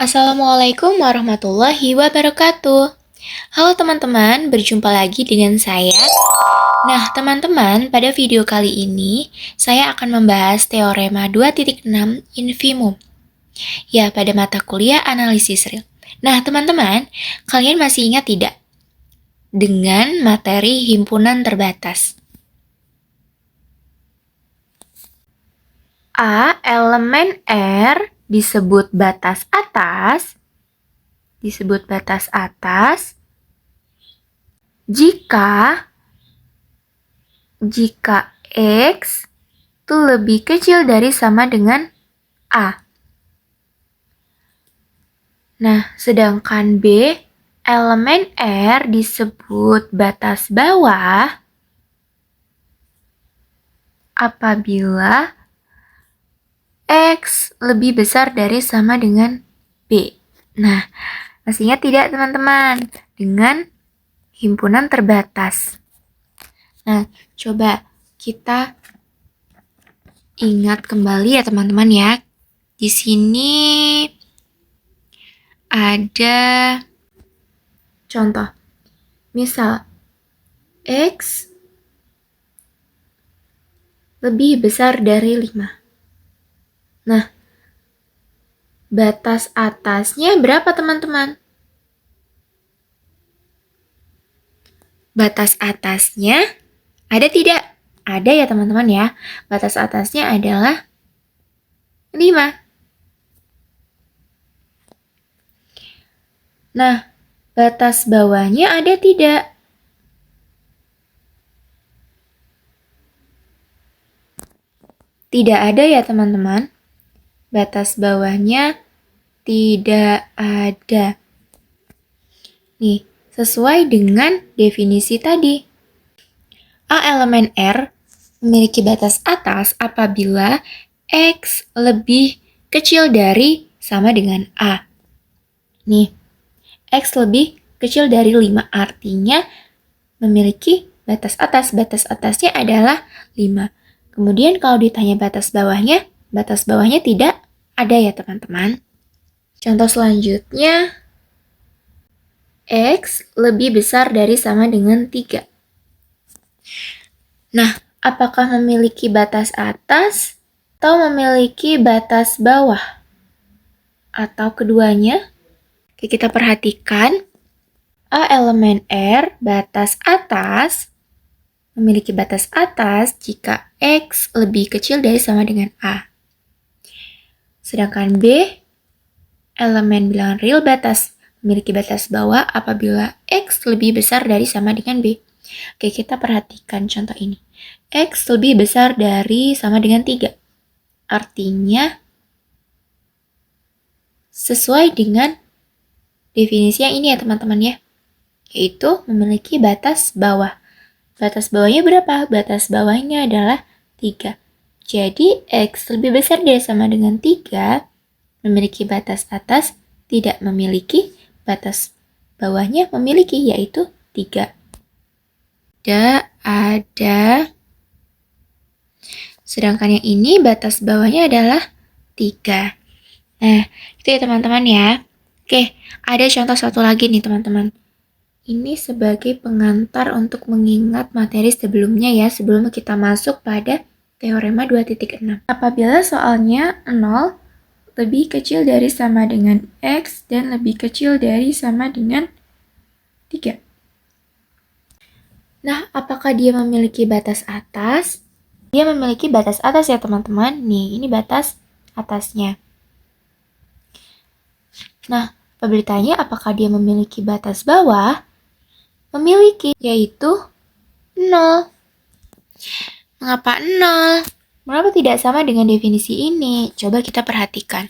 Assalamualaikum warahmatullahi wabarakatuh. Halo teman-teman, berjumpa lagi dengan saya. Nah, teman-teman, pada video kali ini saya akan membahas teorema 2.6 infimum. Ya, pada mata kuliah analisis real. Nah, teman-teman, kalian masih ingat tidak dengan materi himpunan terbatas? A elemen R disebut batas atas jika X itu lebih kecil dari sama dengan A. Nah, sedangkan B, elemen R disebut batas bawah apabila X lebih besar dari sama dengan B. Nah, masih ingat tidak teman-teman? Dengan himpunan terbatas. Nah, coba kita ingat kembali ya teman-teman ya. Di sini ada contoh. Misal X lebih besar dari 5. Nah, batas atasnya berapa teman-teman? Batas atasnya ada tidak? Ada ya teman-teman ya. Batas atasnya adalah 5. Nah, batas bawahnya ada tidak? Tidak ada ya teman-teman. Batas bawahnya tidak ada. Nih, sesuai dengan definisi tadi. A elemen R memiliki batas atas apabila X lebih kecil dari sama dengan A. Nih, X lebih kecil dari 5 artinya memiliki batas atas. Batas atasnya adalah 5. Kemudian kalau ditanya batas bawahnya tidak ada ya teman-teman. Contoh selanjutnya, X lebih besar dari sama dengan 3. Nah, apakah memiliki batas atas atau memiliki batas bawah? Atau keduanya? Oke, kita perhatikan. A elemen R batas atas memiliki batas atas jika X lebih kecil dari sama dengan A. Sedangkan B, elemen bilangan real batas memiliki batas bawah apabila X lebih besar dari sama dengan B. Oke, kita perhatikan contoh ini. X lebih besar dari sama dengan 3. Artinya, sesuai dengan definisi yang ini ya teman-teman ya, yaitu memiliki batas bawah. Batas bawahnya berapa? Batas bawahnya adalah 3. Jadi, X lebih besar dari sama dengan 3, memiliki batas atas, tidak memiliki batas bawahnya, memiliki, yaitu 3. Ada. Sedangkan yang ini batas bawahnya adalah 3. Nah, itu ya teman-teman ya. Oke, ada contoh satu lagi nih teman-teman. Ini sebagai pengantar untuk mengingat materi sebelumnya ya, sebelum kita masuk pada teorema 2.6. Apabila soalnya 0 lebih kecil dari sama dengan X dan lebih kecil dari sama dengan 3. Nah, apakah dia memiliki batas atas? Dia memiliki batas atas ya teman-teman. Nih, ini batas atasnya. Nah, apabila ditanya apakah dia memiliki batas bawah? Memiliki, yaitu 0. Mengapa 0? Mengapa tidak sama dengan definisi ini? Coba kita perhatikan.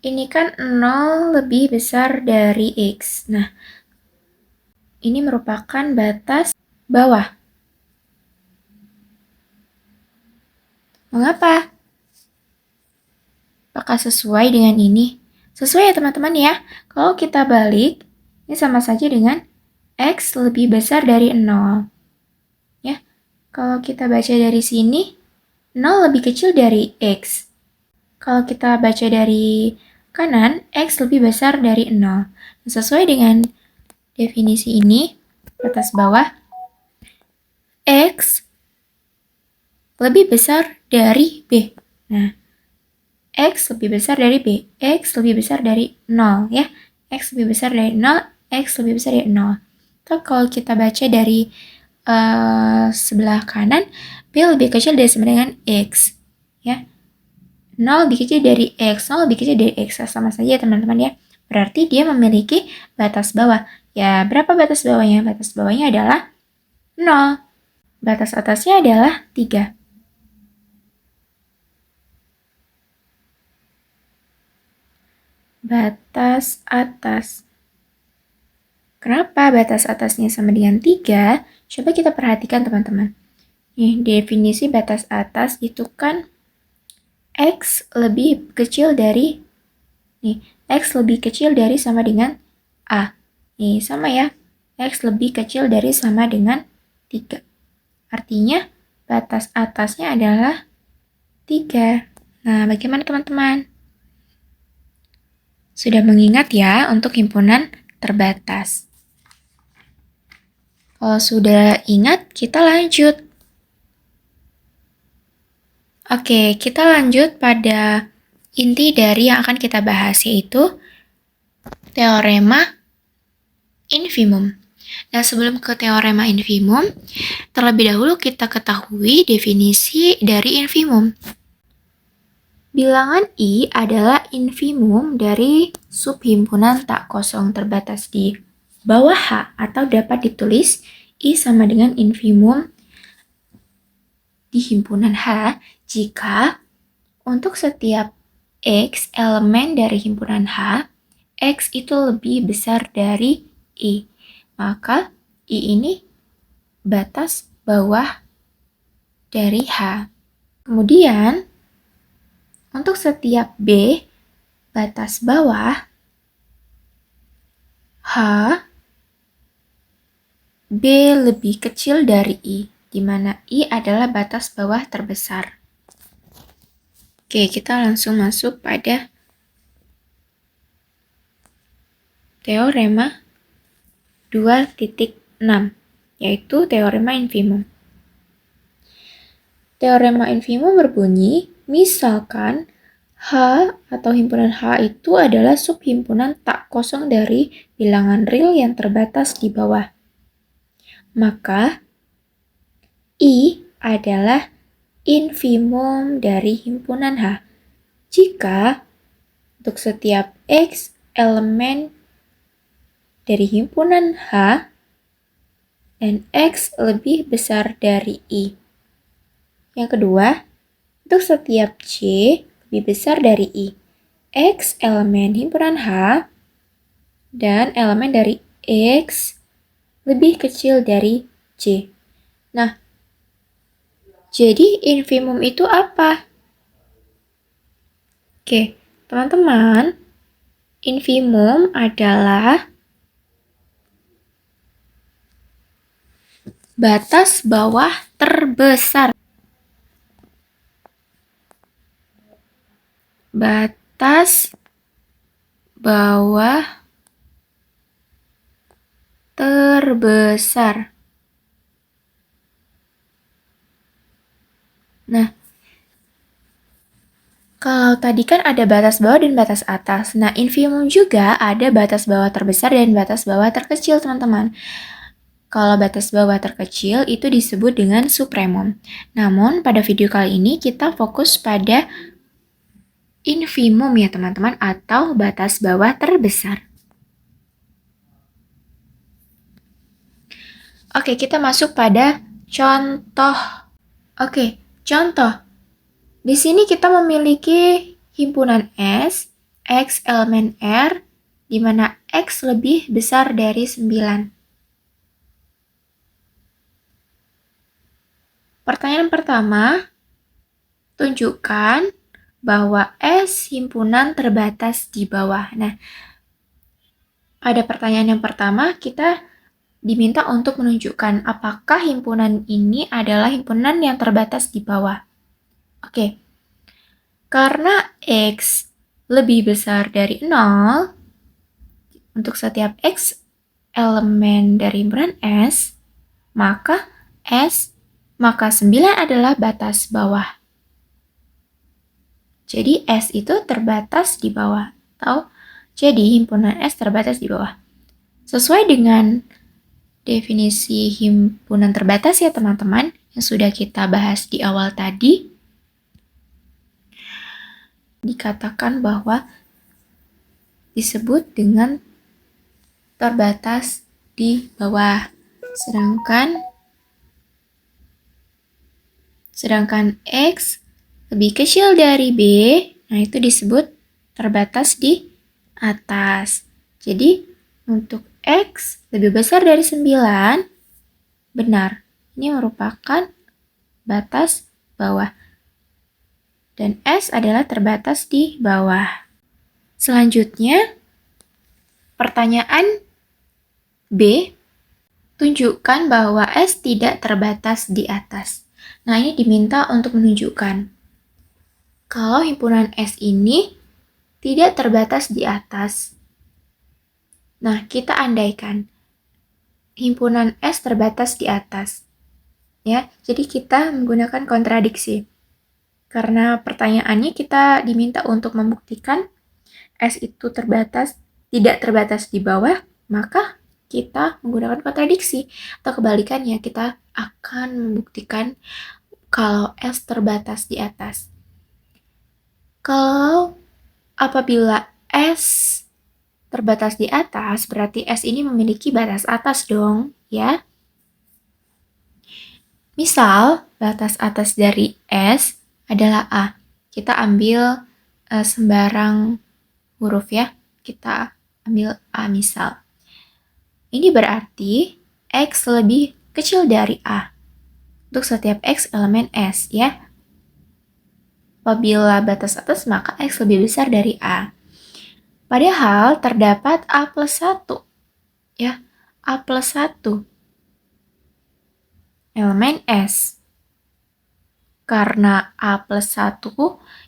Ini kan 0 lebih besar dari X. Nah, ini merupakan batas bawah. Mengapa? Apakah sesuai dengan ini? Sesuai ya teman-teman ya. Kalau kita balik, ini sama saja dengan X lebih besar dari 0. Ya, kalau kita baca dari sini, 0 lebih kecil dari X. Kalau kita baca dari kanan, X lebih besar dari 0. Sesuai dengan definisi ini, batas bawah, X lebih besar dari B. Nah, X lebih besar dari B, X lebih besar dari 0 ya. X lebih besar dari 0, X lebih besar dari 0. Atau kalau kita baca dari sebelah kanan, B lebih kecil dari sama dengan X ya. 0 lebih kecil dari X, 0 lebih kecil dari X, sama saja teman-teman ya. Berarti dia memiliki batas bawah. Ya, berapa batas bawahnya? Batas bawahnya adalah 0. Batas atasnya adalah 3. Batas atas. Kenapa batas atasnya sama dengan 3? Coba kita perhatikan teman-teman. Nih, definisi batas atas itu kan X lebih kecil dari, X lebih kecil dari sama dengan A. Nih, sama ya. X lebih kecil dari sama dengan 3. Artinya, batas atasnya adalah 3. Nah, bagaimana teman-teman? Sudah mengingat ya untuk himpunan terbatas. Kalau sudah ingat, kita lanjut. Oke, kita lanjut pada inti dari yang akan kita bahas, yaitu teorema infimum. Nah, sebelum ke teorema infimum, terlebih dahulu kita ketahui definisi dari infimum. Bilangan I adalah infimum dari subhimpunan tak kosong terbatas di bawah H, atau dapat ditulis I sama dengan infimum di himpunan H jika untuk setiap X elemen dari himpunan H, X itu lebih besar dari I. Maka I ini batas bawah dari H. Kemudian, untuk setiap B, batas bawah H, B lebih kecil dari I, di mana I adalah batas bawah terbesar. Oke, kita langsung masuk pada teorema 2.6, yaitu teorema infimum. Teorema infimum berbunyi, misalkan H atau himpunan H itu adalah subhimpunan tak kosong dari bilangan real yang terbatas di bawah. Maka I adalah infimum dari himpunan H jika untuk setiap X elemen dari himpunan H dan X lebih besar dari I. Yang kedua, untuk setiap C lebih besar dari I. X elemen himpunan H dan elemen dari X lebih kecil dari C. Nah, jadi infimum itu apa? Oke, teman-teman, infimum adalah batas bawah terbesar. Batas bawah terbesar. Nah, kalau tadi kan ada batas bawah dan batas atas. Nah, infimum juga ada batas bawah terbesar dan batas bawah terkecil, teman-teman. Kalau batas bawah terkecil itu disebut dengan supremum. Namun, pada video kali ini kita fokus pada infimum ya, teman-teman, atau batas bawah terbesar. Oke, kita masuk pada contoh. Oke, contoh. Di sini kita memiliki himpunan S, X elemen R, di mana X lebih besar dari 9. Pertanyaan pertama, tunjukkan bahwa S himpunan terbatas di bawah. Nah, pada pertanyaan yang pertama, kita diminta untuk menunjukkan apakah himpunan ini adalah himpunan yang terbatas di bawah. Oke, karena X lebih besar dari 0 untuk setiap X elemen dari himpunan S, maka 9 adalah batas bawah. Jadi S itu terbatas di bawah. Jadi himpunan S terbatas di bawah. Sesuai dengan definisi himpunan terbatas ya teman-teman, yang sudah kita bahas di awal tadi, dikatakan bahwa disebut dengan terbatas di bawah. Sedangkan X lebih kecil dari B, nah itu disebut terbatas di atas. Jadi, untuk X lebih besar dari 9, benar. Ini merupakan batas bawah. Dan S adalah terbatas di bawah. Selanjutnya, pertanyaan B, tunjukkan bahwa S tidak terbatas di atas. Nah, ini diminta untuk menunjukkan kalau himpunan S ini tidak terbatas di atas. Nah, kita andaikan himpunan S terbatas di atas. Ya, jadi kita menggunakan kontradiksi. Karena pertanyaannya kita diminta untuk membuktikan S itu tidak terbatas di bawah, maka kita menggunakan kontradiksi. Atau kebalikannya, kita akan membuktikan kalau S terbatas di atas. Kalau apabila S terbatas di atas, berarti S ini memiliki batas atas dong, ya. Misal, batas atas dari S adalah A. Kita ambil sembarang huruf ya. Kita ambil A misal. Ini berarti X lebih kecil dari A. Untuk setiap X elemen S ya. Apabila batas atas, maka X lebih besar dari A. Padahal terdapat A plus 1. Ya, A plus 1 elemen S. Karena A plus 1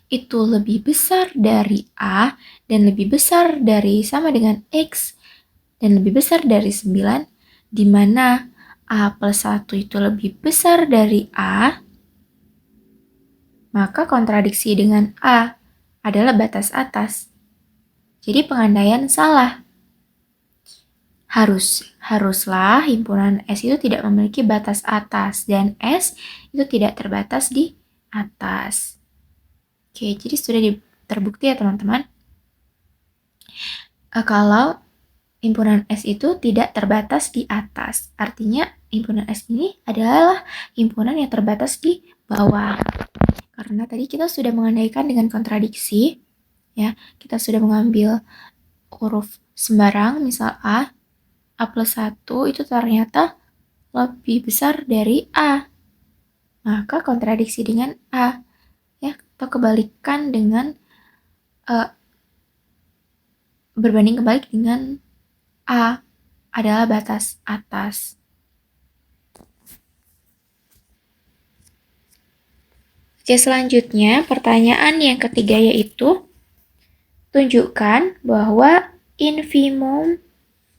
itu lebih besar dari A dan lebih besar dari sama dengan X dan lebih besar dari 9, di mana A plus 1 itu lebih besar dari A, maka kontradiksi dengan A adalah batas atas. Jadi pengandaian salah. Haruslah himpunan S itu tidak memiliki batas atas dan S itu tidak terbatas di atas. Oke, jadi sudah terbukti ya teman-teman. Kalau himpunan S itu tidak terbatas di atas, artinya himpunan S ini adalah himpunan yang terbatas di bawah. Karena tadi kita sudah mengandaikan dengan kontradiksi, ya, kita sudah mengambil huruf sembarang, misal A plus 1 itu ternyata lebih besar dari A. Maka kontradiksi dengan A. Ya, atau kebalikan dengan berbanding kebalik dengan A adalah batas atas. Oke, selanjutnya pertanyaan yang ketiga yaitu tunjukkan bahwa infimum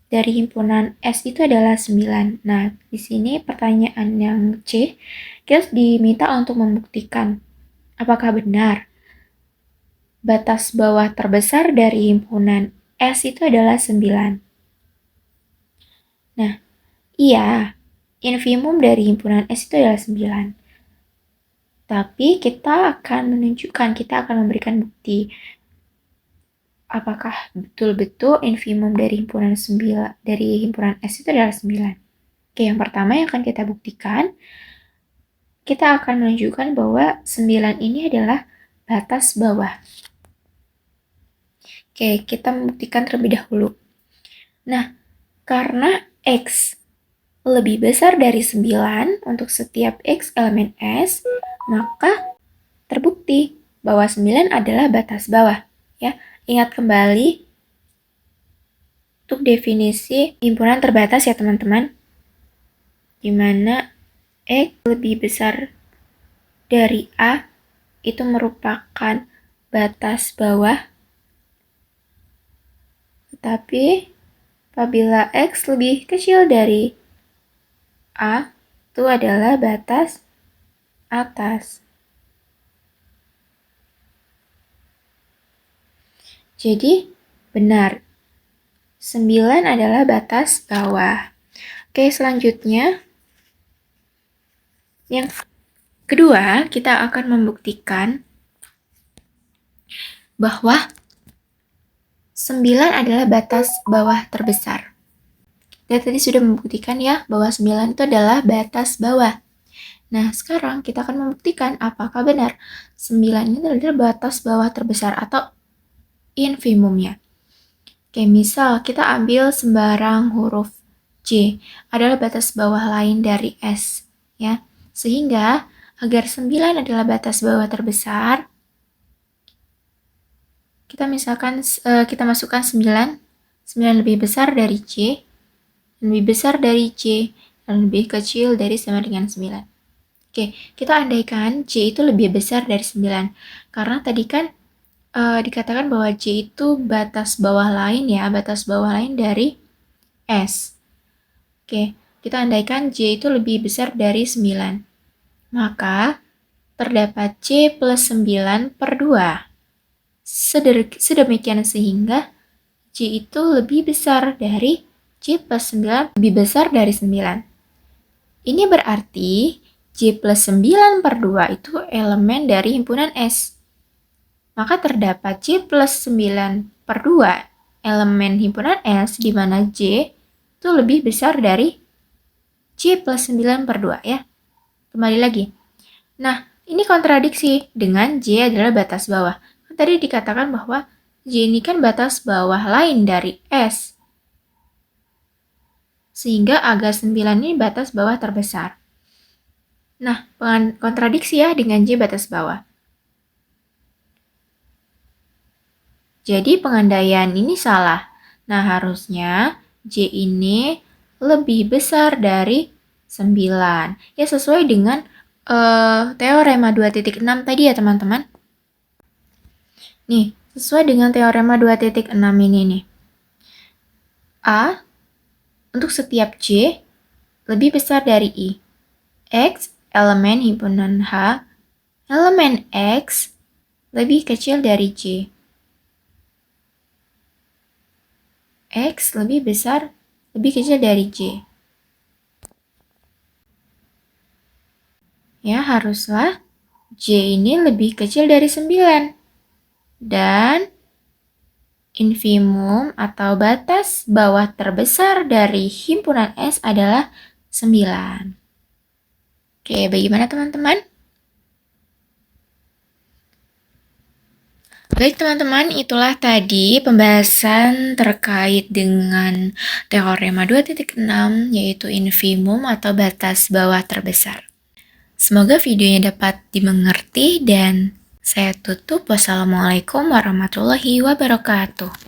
dari himpunan S itu adalah 9. Nah, di sini pertanyaan yang C, kita diminta untuk membuktikan apakah benar batas bawah terbesar dari himpunan S itu adalah 9. Nah, iya, infimum dari himpunan S itu adalah 9. Tapi kita akan memberikan bukti apakah betul-betul infimum dari himpunan S itu adalah 9. Oke, yang pertama yang akan kita buktikan, kita akan menunjukkan bahwa 9 ini adalah batas bawah. Oke, kita membuktikan terlebih dahulu. Nah, karena X lebih besar dari 9 untuk setiap X elemen S, maka terbukti bahwa 9 adalah batas bawah. Ya, ingat kembali untuk definisi himpunan terbatas ya teman-teman, di mana X lebih besar dari A itu merupakan batas bawah Tetapi apabila X lebih kecil dari A, itu adalah batas atas. Jadi, benar. 9 adalah batas bawah. Oke, selanjutnya. Yang kedua, kita akan membuktikan bahwa 9 adalah batas bawah terbesar. Kita tadi sudah membuktikan ya, bahwa 9 itu adalah batas bawah. Nah, sekarang kita akan membuktikan apakah benar 9 itu adalah batas bawah terbesar atau infimumnya. Oke, misal kita ambil sembarang huruf J adalah batas bawah lain dari S, ya. Sehingga agar 9 adalah batas bawah terbesar, kita misalkan kita masukkan 9 lebih besar dari J, lebih besar dari J, dan lebih kecil dari sama dengan 9. Oke, kita andaikan J itu lebih besar dari 9, karena tadi kan dikatakan bahwa J itu batas bawah lain ya, batas bawah lain dari S. Oke, kita andaikan J itu lebih besar dari 9. Maka, terdapat J plus 9 per 2. Sedemikian sehingga J itu lebih besar dari J plus 9, lebih besar dari 9. Ini berarti J plus 9 per 2 itu elemen dari himpunan S. Maka terdapat J plus 9 per 2 elemen himpunan S, di mana J itu lebih besar dari J plus 9 per 2 ya. Kembali lagi. Nah, ini kontradiksi dengan J adalah batas bawah. Tadi dikatakan bahwa J ini kan batas bawah lain dari S. Sehingga agar 9 ini batas bawah terbesar. Nah, kontradiksi ya dengan J batas bawah. Jadi pengandaian ini salah. Nah, harusnya J ini lebih besar dari 9. Ya, sesuai dengan teorema 2.6 tadi ya teman-teman. Nih, sesuai dengan teorema 2.6 ini nih. A untuk setiap J lebih besar dari I. X, elemen himpunan H, elemen X lebih kecil dari J. X lebih besar, lebih kecil dari J. Ya, haruslah J ini lebih kecil dari 9. Dan infimum atau batas bawah terbesar dari himpunan S adalah 9. Oke, bagaimana teman-teman? Baik teman-teman, itulah tadi pembahasan terkait dengan teorema 2.6 yaitu infimum atau batas bawah terbesar. Semoga videonya dapat dimengerti dan saya tutup. Wassalamualaikum warahmatullahi wabarakatuh.